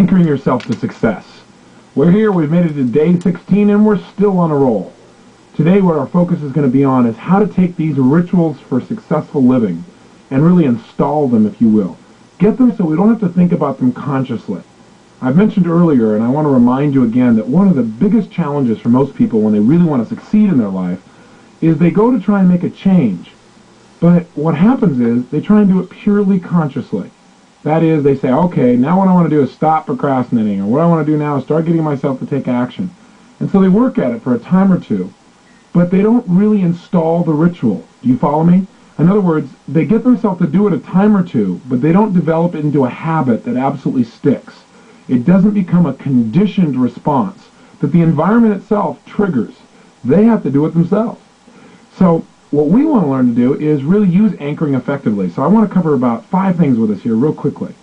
anchoring yourself to success. We're here, we've made it to day 16, and we're still on a roll. Today what our focus is going to be on is how to take these rituals for successful living and really install them, if you will. Get them so we don't have to think about them consciously. I've mentioned earlier, and I want to remind you again, that one of the biggest challenges for most people when they really want to succeed in their life is they go to try and make a change. But what happens is they try and do it purely consciously. That is, they say, okay, now what I want to do is stop procrastinating, or what I want to do now is start getting myself to take action. And so they work at it for a time or two, but they don't really install the ritual. Do you follow me? In other words, they get themselves to do it a time or two, but they don't develop it into a habit that absolutely sticks. It doesn't become a conditioned response that the environment itself triggers. They have to do it themselves. So what we want to learn to do is really use anchoring effectively. So I want to cover about 5 things with us here real quickly.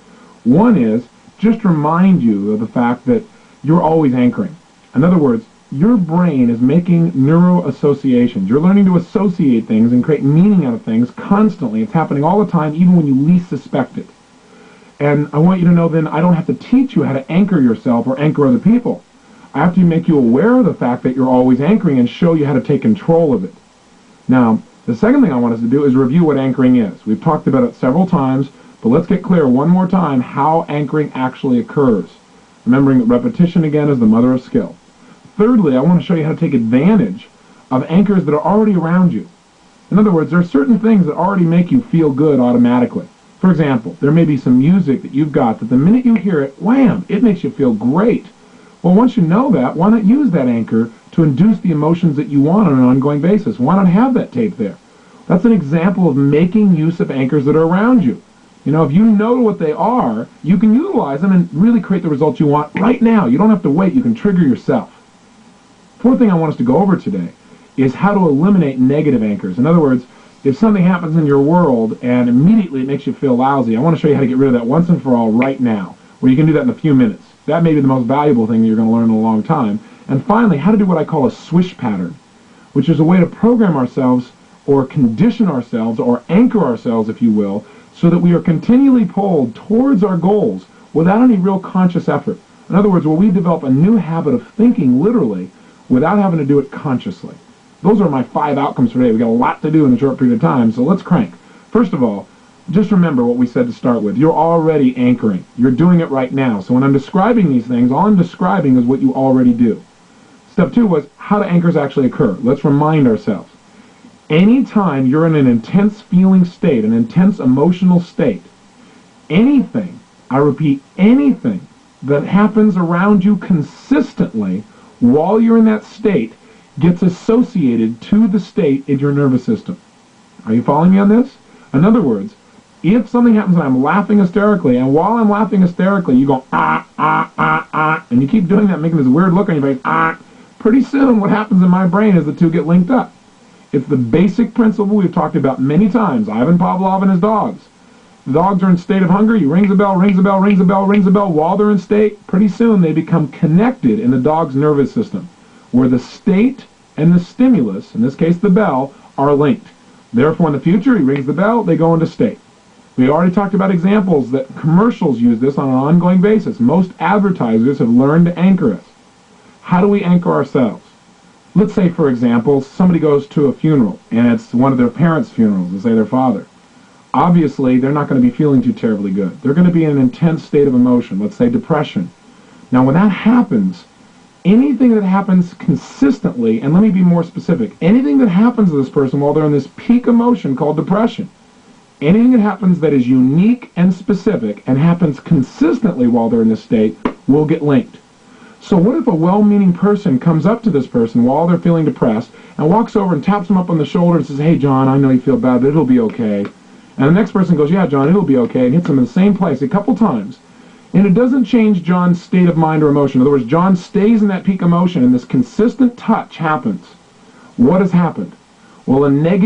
One is just remind you of the fact that you're always anchoring. In other words, your brain is making neuroassociations. You're learning to associate things and create meaning out of things constantly. It's happening all the time, even when you least suspect it. And I want you to know then I don't have to teach you how to anchor yourself or anchor other people. I have to make you aware of the fact that you're always anchoring and show you how to take control of it. Now, the second thing I want us to do is review what anchoring is. We've talked about it several times, but let's get clear one more time how anchoring actually occurs. Remembering that repetition, again, is the mother of skill. Thirdly, I want to show you how to take advantage of anchors that are already around you. In other words, there are certain things that already make you feel good automatically. For example, there may be some music that you've got that the minute you hear it, wham, it makes you feel great. Well, once you know that, why not use that anchor to induce the emotions that you want on an ongoing basis? Why not have that tape there? That's an example of making use of anchors that are around you. You know, if you know what they are, you can utilize them and really create the results you want right now. You don't have to wait. You can trigger yourself. Fourth thing I want us to go over today is how to eliminate negative anchors. In other words, if something happens in your world and immediately it makes you feel lousy, I want to show you how to get rid of that once and for all right now, where you can do that in a few minutes. That may be the most valuable thing that you're going to learn in a long time. And finally, how to do what I call a swish pattern, which is a way to program ourselves or condition ourselves or anchor ourselves, if you will, so that we are continually pulled towards our goals without any real conscious effort. In other words, where we develop a new habit of thinking literally without having to do it consciously. Those are my 5 outcomes for today. We've got a lot to do in a short period of time, so let's crank. First of all, just remember what we said to start with. You're already anchoring. You're doing it right now. So when I'm describing these things, all I'm describing is what you already do. Step 2 was how do anchors actually occur? Let's remind ourselves. Anytime you're in an intense feeling state, an intense emotional state, anything, I repeat, anything that happens around you consistently while you're in that state gets associated to the state in your nervous system. Are you following me on this? In other words, if something happens and I'm laughing hysterically, and while I'm laughing hysterically, you go, and you keep doing that, making this weird look on your face, pretty soon what happens in my brain is the two get linked up. It's the basic principle we've talked about many times. Ivan Pavlov and his dogs. The dogs are in state of hunger. He rings a bell, rings a bell, rings a bell, rings a bell. While they're in state, pretty soon they become connected in the dog's nervous system, where the state and the stimulus, in this case the bell, are linked. Therefore, in the future, he rings the bell, they go into state. We already talked about examples that commercials use this on an ongoing basis. Most advertisers have learned to anchor us. How do we anchor ourselves? Let's say, for example, somebody goes to a funeral, and it's one of their parents' funerals, let's say their father. Obviously, they're not going to be feeling too terribly good. They're going to be in an intense state of emotion, let's say depression. Now, when that happens, anything that happens consistently, and let me be more specific, anything that happens to this person while they're in this peak emotion called depression, anything that happens that is unique and specific and happens consistently while they're in this state will get linked. So what if a well-meaning person comes up to this person while they're feeling depressed and walks over and taps them up on the shoulder and says, hey, John, I know you feel bad, but it'll be okay. And the next person goes, yeah, John, it'll be okay, and hits them in the same place a couple times. And it doesn't change John's state of mind or emotion. In other words, John stays in that peak emotion, and this consistent touch happens. What has happened? Well, a negative